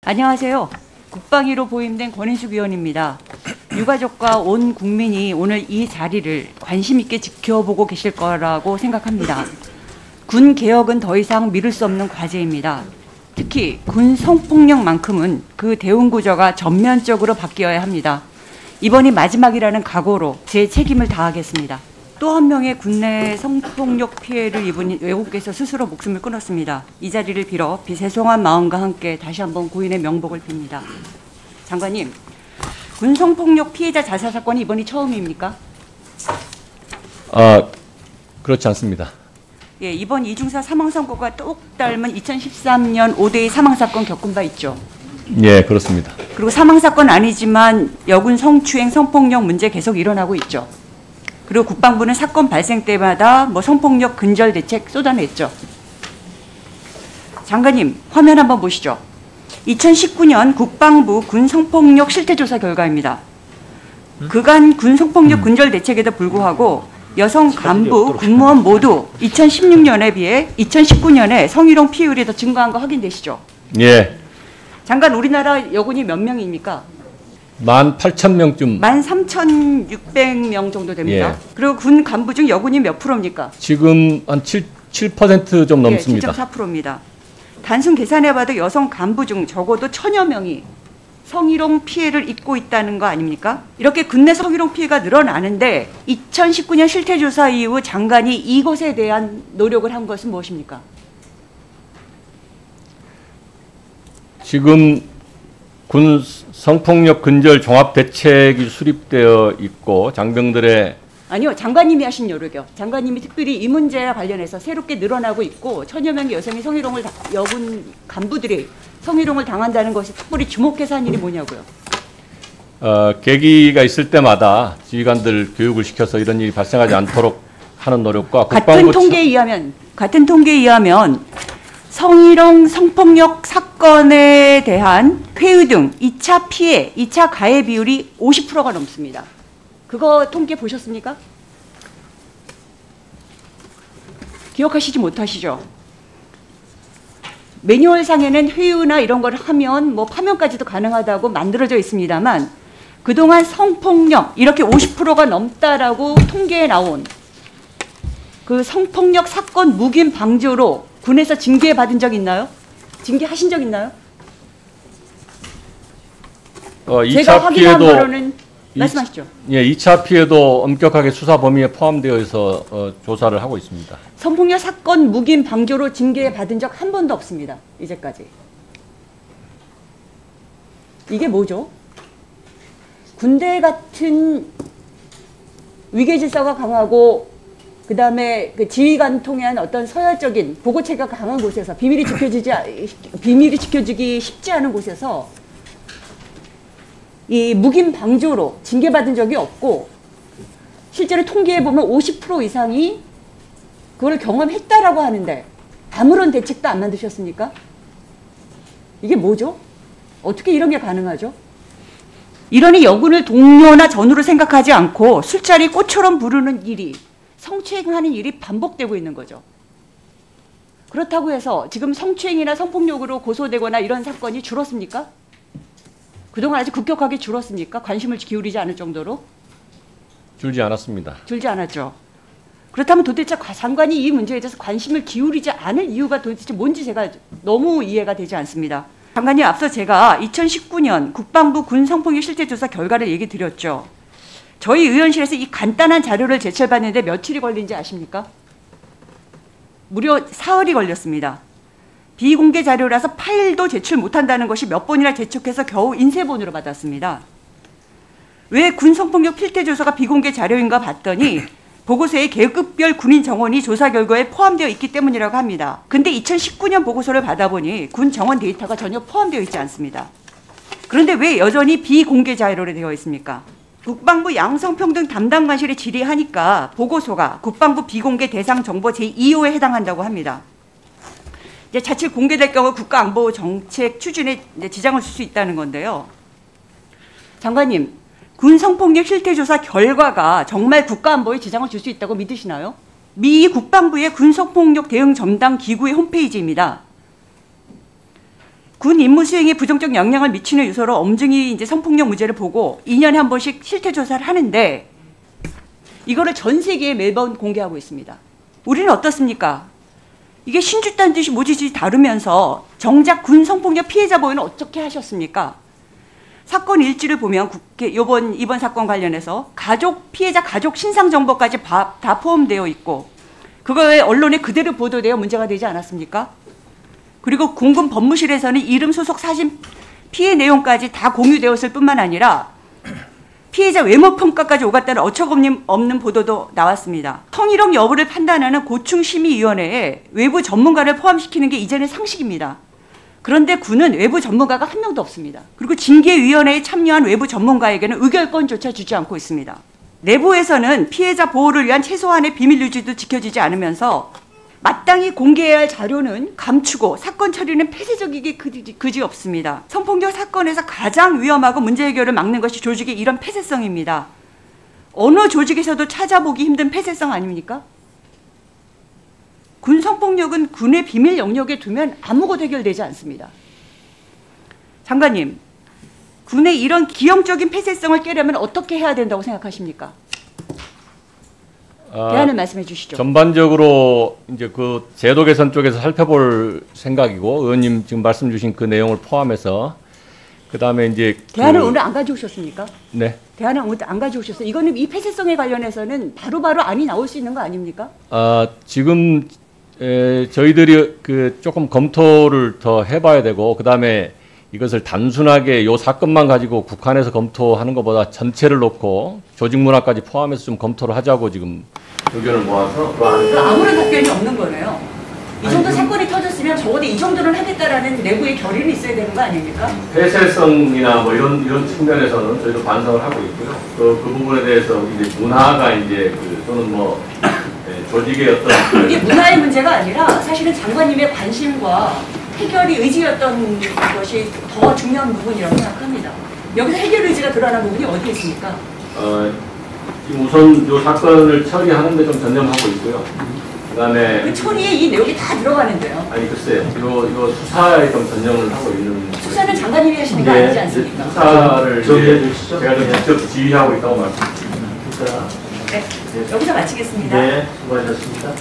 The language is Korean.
안녕하세요. 국방위로 보임된 권인숙 의원입니다. 유가족과 온 국민이 오늘 이 자리를 관심 있게 지켜보고 계실 거라고 생각합니다. 군 개혁은 더 이상 미룰 수 없는 과제입니다. 특히 군 성폭력만큼은 그 대응 구조가 전면적으로 바뀌어야 합니다. 이번이 마지막이라는 각오로 제 책임을 다하겠습니다. 또 한 명의 군내 성폭력 피해를 입은 외국에서 스스로 목숨을 끊었습니다. 이 자리를 빌어 비세송한 마음과 함께 다시 한번 고인의 명복을 빕니다. 장관님, 군 성폭력 피해자 자살 사건이 이번이 처음입니까? 그렇지 않습니다. 예, 이번 이중사 사망 선고가 똑 닮은 2013년 5대의 사망 사건 겪은 바 있죠. 예, 그렇습니다. 그리고 사망 사건 아니지만 여군 성추행 성폭력 문제 계속 일어나고 있죠. 그리고 국방부는 사건 발생 때마다 성폭력 근절 대책 쏟아냈죠. 장관님, 화면 한번 보시죠. 2019년 국방부 군 성폭력 실태조사 결과입니다. 그간 군 성폭력 근절 대책에도 불구하고 여성 간부, 군무원 모두 2016년에 비해 2019년에 성희롱 피해율이 더 증가한 거 확인되시죠? 예. 장관, 우리나라 여군이 몇 명입니까? 18,000명쯤. 13,600명 정도 됩니다. 예. 그리고 군 간부 중 여군이 몇 프로입니까? 지금 한 7% 좀 넘습니다. 7.4%입니다. 단순 계산해봐도 여성 간부 중 적어도 1,000여 명이 성희롱 피해를 입고 있다는 거 아닙니까? 이렇게 군내 성희롱 피해가 늘어나는데 2019년 실태조사 이후 장관이 이것에 대한 노력을 한 것은 무엇입니까? 지금 군 성폭력 근절 종합 대책이 수립되어 있고 장병들의 아니요, 장관님이 하신 노력이요. 장관님이 특별히 이 문제와 관련해서 새롭게 늘어나고 있고 1,000여 명의 여성이 여군 간부들이 성희롱을 당한다는 것이 특별히 주목해서 한 일이 뭐냐고요. 계기가 있을 때마다 지휘관들 교육을 시켜서 이런 일이 발생하지 않도록 하는 노력과 같은 통계에 의하면 성희롱 성폭력 사건에 대한 회유 등 2차 피해, 2차 가해 비율이 50%가 넘습니다. 그거 통계 보셨습니까? 기억하시지 못하시죠? 매뉴얼상에는 회유나 이런 걸 하면 파면까지도 가능하다고 만들어져 있습니다만 그동안 성폭력 이렇게 50%가 넘다라고 통계에 나온 그 성폭력 사건 묵인 방조로 군에서 징계받은 적 있나요? 징계하신 적 있나요? 2차 제가 확인한 피해도 바로는 말씀하시죠. 예, 2차 피해도 엄격하게 수사 범위에 포함되어 있어 조사를 하고 있습니다. 성폭력 사건 묵인 방조로 징계받은 적 한 번도 없습니다. 이제까지. 이게 뭐죠? 군대 같은 위계 질서가 강하고 그다음에 그 지휘관 통한 어떤 서열적인 보고체가 강한 곳에서 비밀이 지켜지기 쉽지 않은 곳에서 이 묵인 방조로 징계받은 적이 없고 실제로 통계해 보면 50% 이상이 그걸 경험했다라고 하는데 아무런 대책도 안 만드셨습니까? 이게 뭐죠? 어떻게 이런 게 가능하죠? 이러니 여군을 동료나 전우로 생각하지 않고 술자리 꽃처럼 부르는 일이 성추행하는 일이 반복되고 있는 거죠. 그렇다고 해서 지금 성추행이나 성폭력으로 고소되거나 이런 사건이 줄었습니까? 그동안 아주 급격하게 줄었습니까? 관심을 기울이지 않을 정도로? 줄지 않았습니다. 줄지 않았죠. 그렇다면 도대체 장관이 이 문제에 대해서 관심을 기울이지 않을 이유가 도대체 뭔지 제가 너무 이해가 되지 않습니다. 장관님, 앞서 제가 2019년 국방부 군 성폭력 실태조사 결과를 얘기 드렸죠. 저희 의원실에서 이 간단한 자료를 제출받는데 며칠이 걸린지 아십니까? 무려 사흘이 걸렸습니다. 비공개 자료라서 파일도 제출 못한다는 것이 몇 번이나 재촉해서 겨우 인쇄본으로 받았습니다. 왜 군 성폭력 필태조사가 비공개 자료인가 봤더니 보고서에 계급별 군인 정원이 조사 결과에 포함되어 있기 때문이라고 합니다. 근데 2019년 보고서를 받아보니 군 정원 데이터가 전혀 포함되어 있지 않습니다. 그런데 왜 여전히 비공개 자료로 되어 있습니까? 국방부 양성평등 담당관실에 질의하니까 보고서가 국방부 비공개 대상 정보 제2호에 해당한다고 합니다. 이제 자칫 공개될 경우 국가안보 정책 추진에 지장을 줄 수 있다는 건데요. 장관님, 군 성폭력 실태조사 결과가 정말 국가안보에 지장을 줄 수 있다고 믿으시나요? 미 국방부의 군 성폭력 대응 전담 기구의 홈페이지입니다. 군 임무 수행에 부정적 영향을 미치는 요소로 엄중히 이제 성폭력 문제를 보고 2년에 한 번씩 실태 조사를 하는데 이거를 전 세계에 매번 공개하고 있습니다. 우리는 어떻습니까? 이게 신주딴 듯이 모지지 다루면서 정작 군 성폭력 피해자 보호는 어떻게 하셨습니까? 사건 일지를 보면 이번 사건 관련해서 피해자 가족 신상 정보까지 다 포함되어 있고 그거에 언론에 그대로 보도되어 문제가 되지 않았습니까? 그리고 공군 법무실에서는 이름, 소속, 사진, 피해 내용까지 다 공유되었을 뿐만 아니라 피해자 외모 평가까지 오갔다는 어처구니없는 보도도 나왔습니다. 성희롱 여부를 판단하는 고충심의위원회에 외부 전문가를 포함시키는 게 이제는 상식입니다. 그런데 군은 외부 전문가가 한 명도 없습니다. 그리고 징계위원회에 참여한 외부 전문가에게는 의결권조차 주지 않고 있습니다. 내부에서는 피해자 보호를 위한 최소한의 비밀 유지도 지켜지지 않으면서 마땅히 공개해야 할 자료는 감추고 사건 처리는 폐쇄적이게 그지없습니다. 성폭력 사건에서 가장 위험하고 문제 해결을 막는 것이 조직의 이런 폐쇄성입니다. 어느 조직에서도 찾아보기 힘든 폐쇄성 아닙니까? 군 성폭력은 군의 비밀 영역에 두면 아무것도 해결되지 않습니다. 장관님, 군의 이런 기형적인 폐쇄성을 깨려면 어떻게 해야 된다고 생각하십니까? 대안을 말씀해 주시죠. 전반적으로 이제 그 제도 개선 쪽에서 살펴볼 생각이고 의원님 지금 말씀 주신 그 내용을 포함해서 그다음에 이제 대안을 오늘 안 가져오셨습니까? 네. 대안을 오늘 안 가져오셨어요. 이거는 이 폐쇄성에 관련해서는 바로바로 안이 나올 수 있는 거 아닙니까? 지금 저희들이 그 조금 검토를 더 해봐야 되고 그다음에 이것을 단순하게 요 사건만 가지고 국한해서 검토하는 것보다 전체를 놓고 조직 문화까지 포함해서 좀 검토를 하자고 지금 의견을 모아서. 그러니까 아무런 답변이 없는 거네요. 이 정도 사건이 터졌으면 적어도 이 정도는 하겠다라는 내부의 결의는 있어야 되는 거 아닙니까? 폐쇄성이나 뭐 이런 측면에서는 저희도 반성을 하고 있고요. 그 부분에 대해서 이제 문화가 이제 또는 뭐 조직의 어떤 이게 문화의 문제가 아니라 사실은 장관님의 관심과 해결이 의지였던 것이 더 중요한 부분이라고 생각합니다. 여기서 해결 의지가 드러난 부분이 어디에 있습니까? 우선 이 사건을 처리하는 데 좀 전념하고 있고요. 그다음에 그 처리에 이 내용이 다 들어가는데요. 아니 글쎄요. 이거 수사에 좀 전념을 하고 있는. 수사는 장관님이 하시는 거 아니지 않습니까? 수사를 제가 좀 직접 지휘하고 있다고 말씀드립니다. 네, 여기서 마치겠습니다. 네, 수고하셨습니다.